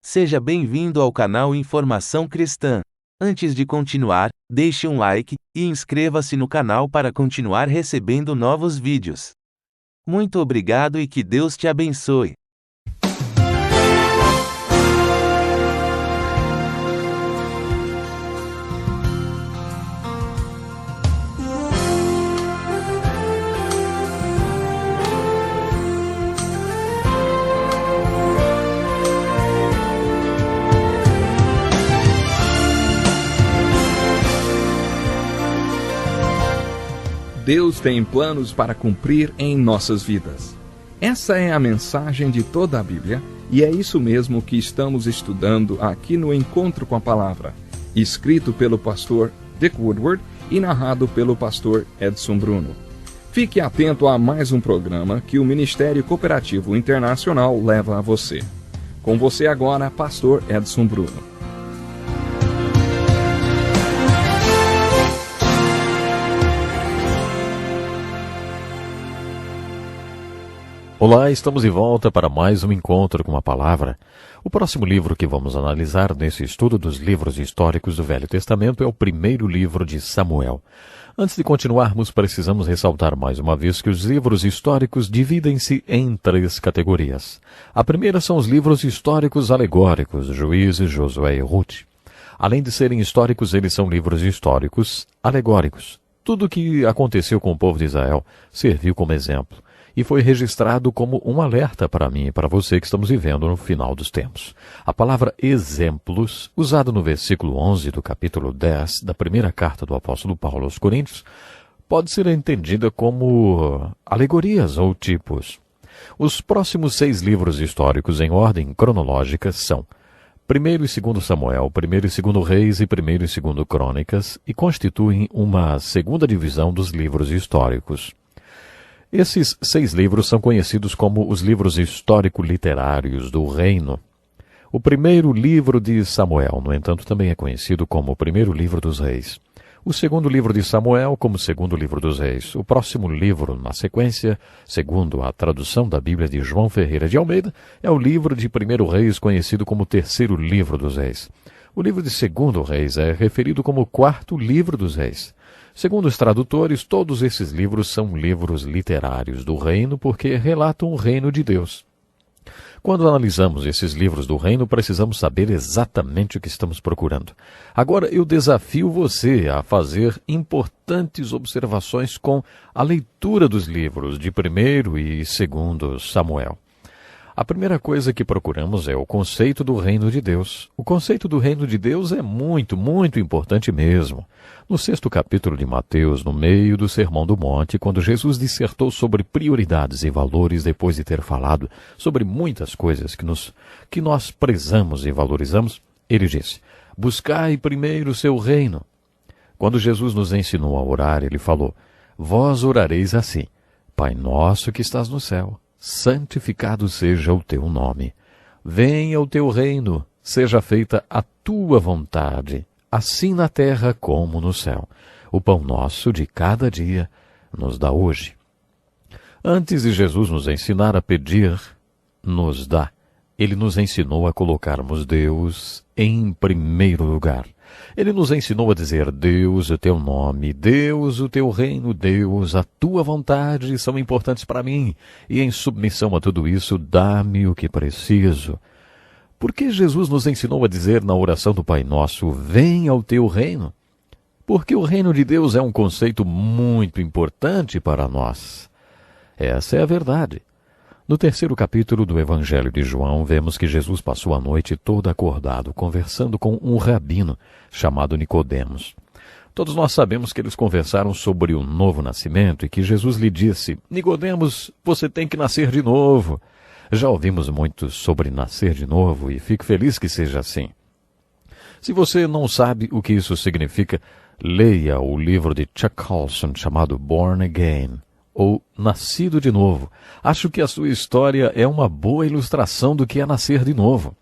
Seja bem-vindo ao canal Informação Cristã. Antes de continuar, deixe um like e inscreva-se no canal para continuar recebendo novos vídeos. Muito obrigado e que Deus te abençoe. Deus tem planos para cumprir em nossas vidas. Essa é a mensagem de toda a Bíblia e é isso mesmo que estamos estudando aqui no Encontro com a Palavra, escrito pelo pastor Dick Woodward e narrado pelo pastor Edson Bruno. Fique atento a mais um programa que o Ministério Cooperativo Internacional leva a você. Com você agora, pastor Edson Bruno. Olá, estamos de volta para mais um Encontro com a Palavra. O próximo livro que vamos analisar nesse estudo dos livros históricos do Velho Testamento é o primeiro livro de Samuel. Antes de continuarmos, precisamos ressaltar mais uma vez que os livros históricos dividem-se em 3 categorias. A primeira são os livros históricos alegóricos, Juízes, Josué e Ruth. Além de serem históricos, eles são livros históricos alegóricos. Tudo o que aconteceu com o povo de Israel serviu como exemplo e foi registrado como um alerta para mim e para você que estamos vivendo no final dos tempos. A palavra exemplos, usada no versículo 11 do capítulo 10 da primeira carta do apóstolo Paulo aos Coríntios, pode ser entendida como alegorias ou tipos. Os próximos 6 livros históricos em ordem cronológica são 1º e 2º Samuel, 1º e 2º Reis e 1º e 2º Crônicas e constituem uma segunda divisão dos livros históricos. Esses 6 livros são conhecidos como os livros histórico-literários do reino. O primeiro livro de Samuel, no entanto, também é conhecido como o primeiro livro dos reis. O segundo livro de Samuel como o segundo livro dos reis. O próximo livro, na sequência, segundo a tradução da Bíblia de João Ferreira de Almeida, é o livro de 1º Reis, conhecido como o terceiro livro dos reis. O livro de 2º Reis é referido como o 4º livro dos reis. Segundo os tradutores, todos esses livros são livros literários do reino porque relatam o reino de Deus. Quando analisamos esses livros do reino, precisamos saber exatamente o que estamos procurando. Agora eu desafio você a fazer importantes observações com a leitura dos livros de 1º e 2º Samuel. A primeira coisa que procuramos é o conceito do reino de Deus. O conceito do reino de Deus é muito, muito importante mesmo. No 6º capítulo de Mateus, no meio do Sermão do Monte, quando Jesus dissertou sobre prioridades e valores depois de ter falado sobre muitas coisas que nós prezamos e valorizamos, ele disse: buscai primeiro o seu reino. Quando Jesus nos ensinou a orar, ele falou: vós orareis assim: Pai nosso que estás no céu, santificado seja o teu nome. Venha o teu reino, seja feita a tua vontade, assim na terra como no céu. O pão nosso de cada dia nos dá hoje. Antes de Jesus nos ensinar a pedir, nos dá. Ele nos ensinou a colocarmos Deus em primeiro lugar. Ele nos ensinou a dizer: Deus, o teu nome, Deus, o teu reino, Deus, a tua vontade são importantes para mim. E em submissão a tudo isso, dá-me o que preciso. Por que Jesus nos ensinou a dizer na oração do Pai Nosso: venha o teu reino? Porque o reino de Deus é um conceito muito importante para nós. Essa é a verdade. No 3º capítulo do Evangelho de João, vemos que Jesus passou a noite toda acordado, conversando com um rabino chamado Nicodemos. Todos nós sabemos que eles conversaram sobre o novo nascimento e que Jesus lhe disse: Nicodemos, você tem que nascer de novo. Já ouvimos muito sobre nascer de novo e fico feliz que seja assim. Se você não sabe o que isso significa, leia o livro de Chuck Colson chamado Born Again, ou Nascido de Novo. Acho que a sua história é uma boa ilustração do que é nascer de novo.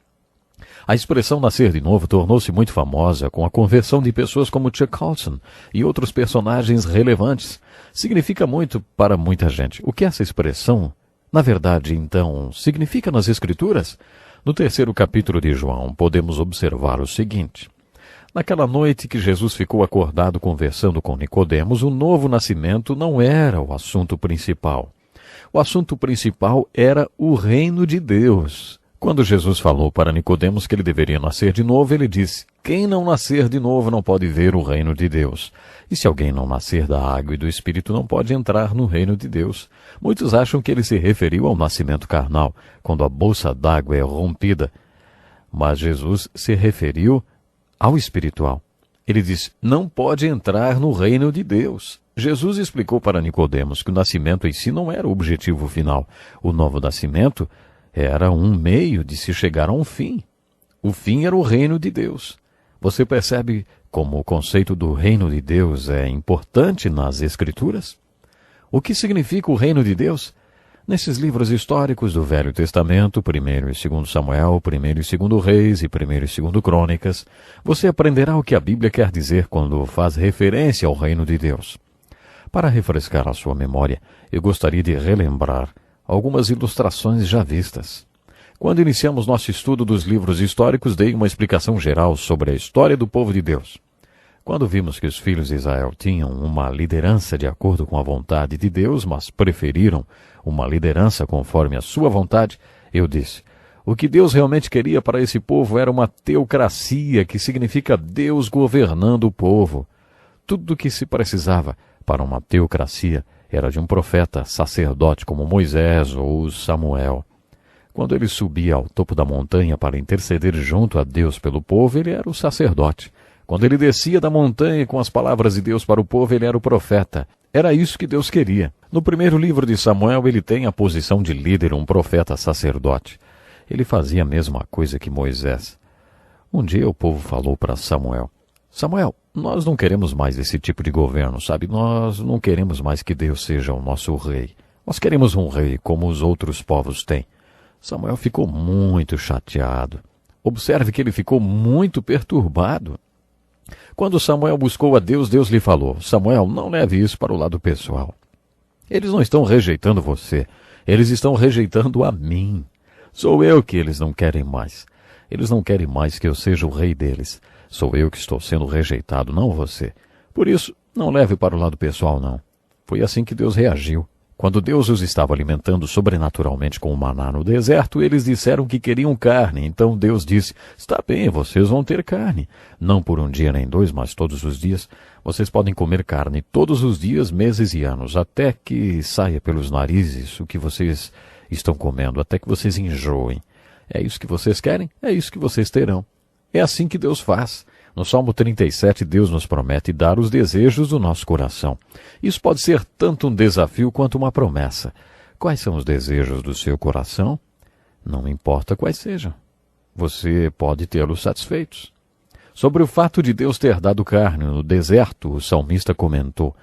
A expressão nascer de novo tornou-se muito famosa com a conversão de pessoas como Chuck Colson e outros personagens relevantes. Significa muito para muita gente. O que essa expressão, na verdade, então, significa nas Escrituras? No terceiro capítulo de João, podemos observar o seguinte. Naquela noite que Jesus ficou acordado conversando com Nicodemos, o novo nascimento não era o assunto principal. O assunto principal era o reino de Deus. Quando Jesus falou para Nicodemos que ele deveria nascer de novo, ele disse: quem não nascer de novo não pode ver o reino de Deus. E se alguém não nascer da água e do Espírito, não pode entrar no reino de Deus. Muitos acham que ele se referiu ao nascimento carnal, quando a bolsa d'água é rompida. Mas Jesus se referiu ao espiritual. Ele diz: não pode entrar no reino de Deus. Jesus explicou para Nicodemos que o nascimento em si não era o objetivo final. O novo nascimento era um meio de se chegar a um fim. O fim era o reino de Deus. Você percebe como o conceito do reino de Deus é importante nas Escrituras? O que significa o reino de Deus? Nesses livros históricos do Velho Testamento, 1º e 2º Samuel, 1º e 2º Reis e 1º e 2º Crônicas, você aprenderá o que a Bíblia quer dizer quando faz referência ao reino de Deus. Para refrescar a sua memória, eu gostaria de relembrar algumas ilustrações já vistas. Quando iniciamos nosso estudo dos livros históricos, dei uma explicação geral sobre a história do povo de Deus. Quando vimos que os filhos de Israel tinham uma liderança de acordo com a vontade de Deus, mas preferiram uma liderança conforme a sua vontade, eu disse: o que Deus realmente queria para esse povo era uma teocracia, que significa Deus governando o povo. Tudo o que se precisava para uma teocracia era de um profeta, sacerdote como Moisés ou Samuel. Quando ele subia ao topo da montanha para interceder junto a Deus pelo povo, ele era o sacerdote. Quando ele descia da montanha com as palavras de Deus para o povo, ele era o profeta. Era isso que Deus queria. No primeiro livro de Samuel, ele tem a posição de líder, um profeta sacerdote. Ele fazia a mesma coisa que Moisés. Um dia o povo falou para Samuel: Samuel, nós não queremos mais esse tipo de governo, sabe? Nós não queremos mais que Deus seja o nosso rei. Nós queremos um rei como os outros povos têm. Samuel ficou muito chateado. Observe que ele ficou muito perturbado. Quando Samuel buscou a Deus, Deus lhe falou: Samuel, não leve isso para o lado pessoal. Eles não estão rejeitando você, eles estão rejeitando a mim. Sou eu que eles não querem mais. Eles não querem mais que eu seja o rei deles. Sou eu que estou sendo rejeitado, não você. Por isso, não leve para o lado pessoal, não. Foi assim que Deus reagiu. Quando Deus os estava alimentando sobrenaturalmente com o maná no deserto, eles disseram que queriam carne. Então Deus disse: está bem, vocês vão ter carne. Não por um dia nem dois, mas todos os dias. Vocês podem comer carne todos os dias, meses e anos, até que saia pelos narizes o que vocês estão comendo, até que vocês enjoem. É isso que vocês querem? É isso que vocês terão. É assim que Deus faz. No Salmo 37, Deus nos promete dar os desejos do nosso coração. Isso pode ser tanto um desafio quanto uma promessa. Quais são os desejos do seu coração? Não importa quais sejam. Você pode tê-los satisfeitos. Sobre o fato de Deus ter dado carne no deserto, o salmista comentou: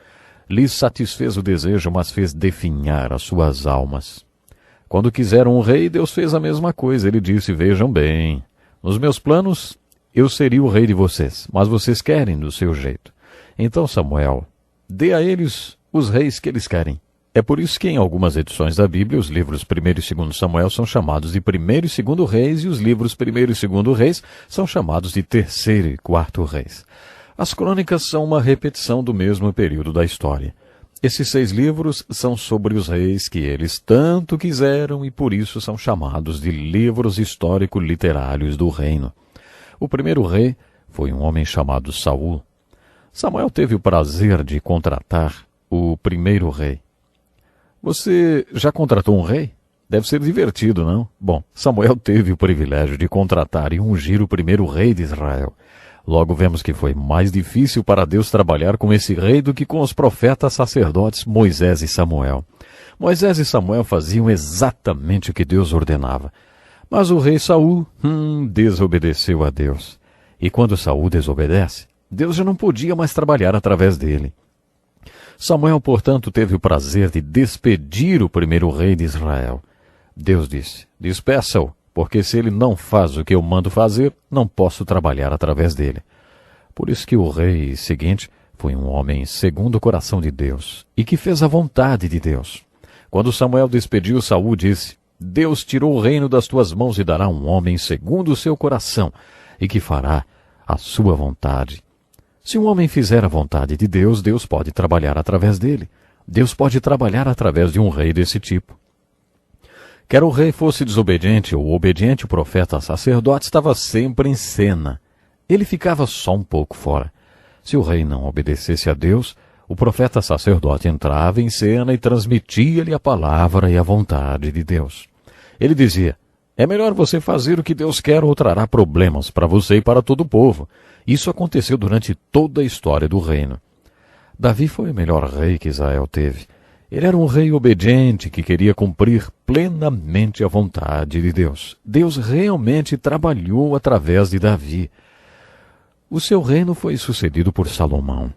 lhes satisfez o desejo, mas fez definhar as suas almas. Quando quiseram um rei, Deus fez a mesma coisa. Ele disse: vejam bem, nos meus planos eu seria o rei de vocês, mas vocês querem do seu jeito. Então Samuel, dê a eles os reis que eles querem. É por isso que em algumas edições da Bíblia, os livros 1º e 2º Samuel são chamados de 1º e 2º Reis, e os livros 1º e 2º Reis são chamados de 3º e 4º Reis. As crônicas são uma repetição do mesmo período da história. Esses 6 livros são sobre os reis que eles tanto quiseram e por isso são chamados de livros histórico-literários do reino. O primeiro rei foi um homem chamado Saul. Samuel teve o prazer de contratar o primeiro rei. Você já contratou um rei? Deve ser divertido, não? Bom, Samuel teve o privilégio de contratar e ungir o primeiro rei de Israel. Logo vemos que foi mais difícil para Deus trabalhar com esse rei do que com os profetas sacerdotes Moisés e Samuel. Moisés e Samuel faziam exatamente o que Deus ordenava. Mas o rei Saul desobedeceu a Deus. E quando Saul desobedece, Deus já não podia mais trabalhar através dele. Samuel, portanto, teve o prazer de despedir o primeiro rei de Israel. Deus disse: despeça-o, porque se ele não faz o que eu mando fazer, não posso trabalhar através dele. Por isso que o rei seguinte foi um homem segundo o coração de Deus, e que fez a vontade de Deus. Quando Samuel despediu Saul, disse: Deus tirou o reino das tuas mãos e dará um homem segundo o seu coração, e que fará a sua vontade. Se um homem fizer a vontade de Deus, Deus pode trabalhar através dele. Deus pode trabalhar através de um rei desse tipo. Quer o rei fosse desobediente ou obediente, o profeta sacerdote estava sempre em cena. Ele ficava só um pouco fora. Se o rei não obedecesse a Deus, o profeta sacerdote entrava em cena e transmitia-lhe a palavra e a vontade de Deus. Ele dizia: é melhor você fazer o que Deus quer ou trará problemas para você e para todo o povo. Isso aconteceu durante toda a história do reino. Davi foi o melhor rei que Israel teve. Ele era um rei obediente que queria cumprir plenamente a vontade de Deus. Deus realmente trabalhou através de Davi. O seu reino foi sucedido por Salomão.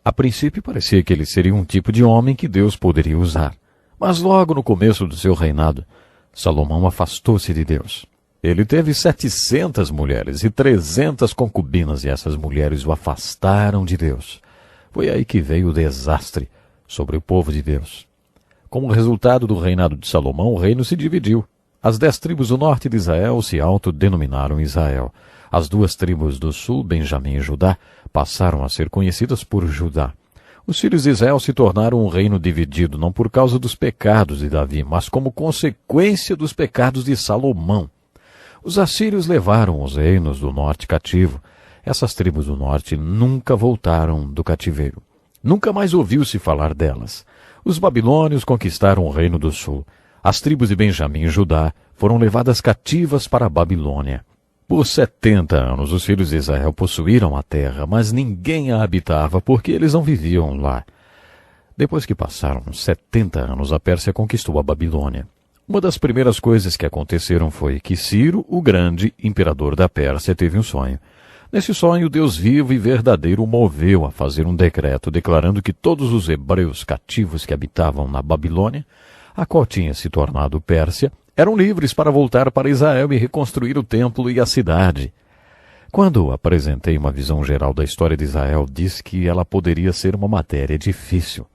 A princípio parecia que ele seria um tipo de homem que Deus poderia usar. Mas logo no começo do seu reinado, Salomão afastou-se de Deus. Ele teve 700 mulheres e 300 concubinas, e essas mulheres o afastaram de Deus. Foi aí que veio o desastre sobre o povo de Deus. Como resultado do reinado de Salomão, o reino se dividiu. As 10 tribos do norte de Israel se autodenominaram Israel. As 2 tribos do sul, Benjamim e Judá, passaram a ser conhecidas por Judá. Os filhos de Israel se tornaram um reino dividido, não por causa dos pecados de Davi, mas como consequência dos pecados de Salomão. Os assírios levaram os reinos do norte cativo. Essas tribos do norte nunca voltaram do cativeiro. Nunca mais ouviu-se falar delas. Os babilônios conquistaram o reino do sul. As tribos de Benjamim e Judá foram levadas cativas para a Babilônia. Por 70 anos os filhos de Israel possuíram a terra, mas ninguém a habitava porque eles não viviam lá. Depois que passaram 70 anos, a Pérsia conquistou a Babilônia. Uma das primeiras coisas que aconteceram foi que Ciro, o grande imperador da Pérsia, teve um sonho. Nesse sonho, Deus vivo e verdadeiro o moveu a fazer um decreto declarando que todos os hebreus cativos que habitavam na Babilônia, a qual tinha se tornado Pérsia, eram livres para voltar para Israel e reconstruir o templo e a cidade. Quando apresentei uma visão geral da história de Israel, disse que ela poderia ser uma matéria difícil.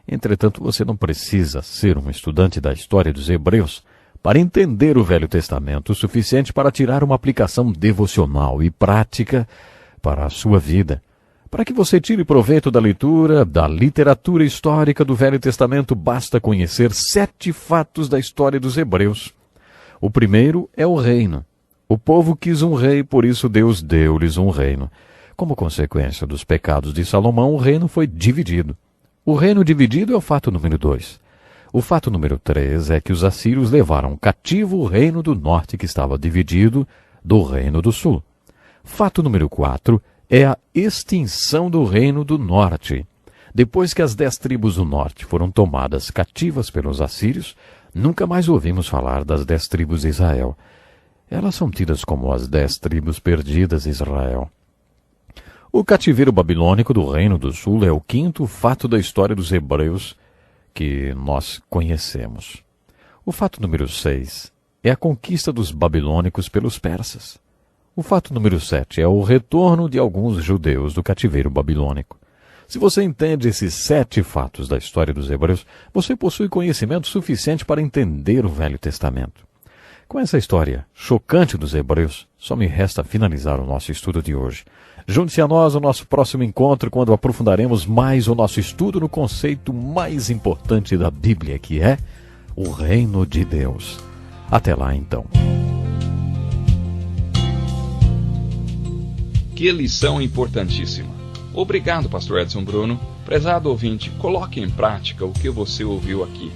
Entretanto, você não precisa ser um estudante da história dos hebreus para entender o Velho Testamento o suficiente para tirar uma aplicação devocional e prática para a sua vida. Para que você tire proveito da leitura, da literatura histórica do Velho Testamento, basta conhecer 7 fatos da história dos hebreus. O primeiro é o reino. O povo quis um rei, por isso Deus deu-lhes um reino. Como consequência dos pecados de Salomão, o reino foi dividido. O reino dividido é o fato número 2. O fato número 3 é que os assírios levaram cativo o reino do norte, que estava dividido do reino do sul. Fato número 4 é a extinção do reino do norte. Depois que as 10 tribos do norte foram tomadas cativas pelos assírios, nunca mais ouvimos falar das 10 tribos de Israel. Elas são tidas como as 10 tribos perdidas de Israel. O cativeiro babilônico do reino do sul é o 5º fato da história dos hebreus que nós conhecemos. O fato número 6 é a conquista dos babilônicos pelos persas. O fato número 7 é o retorno de alguns judeus do cativeiro babilônico. Se você entende esses 7 fatos da história dos hebreus, você possui conhecimento suficiente para entender o Velho Testamento. Com essa história chocante dos hebreus, só me resta finalizar o nosso estudo de hoje. Junte-se a nós no nosso próximo encontro, quando aprofundaremos mais o nosso estudo no conceito mais importante da Bíblia, que é o Reino de Deus. Até lá, então. Que lição importantíssima. Obrigado, Pastor Edson Bruno. Prezado ouvinte, coloque em prática o que você ouviu aqui.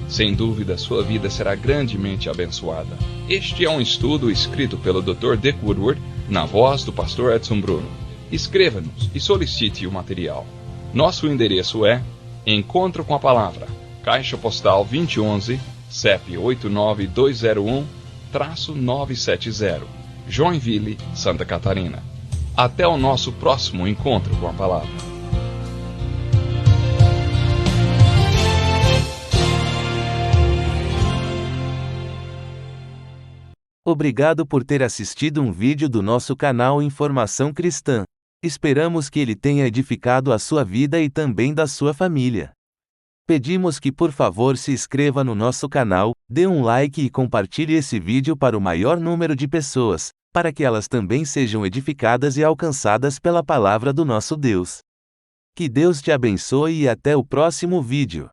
Sem dúvida, sua vida será grandemente abençoada. Este é um estudo escrito pelo Dr. Dick Woodward, na voz do Pastor Edson Bruno. Escreva-nos e solicite o material. Nosso endereço é Encontro com a Palavra, Caixa Postal 2011, CEP 89201-970, Joinville, Santa Catarina. Até o nosso próximo encontro com a Palavra. Obrigado por ter assistido um vídeo do nosso canal Informação Cristã. Esperamos que ele tenha edificado a sua vida e também da sua família. Pedimos que por favor se inscreva no nosso canal, dê um like e compartilhe esse vídeo para o maior número de pessoas, para que elas também sejam edificadas e alcançadas pela palavra do nosso Deus. Que Deus te abençoe e até o próximo vídeo.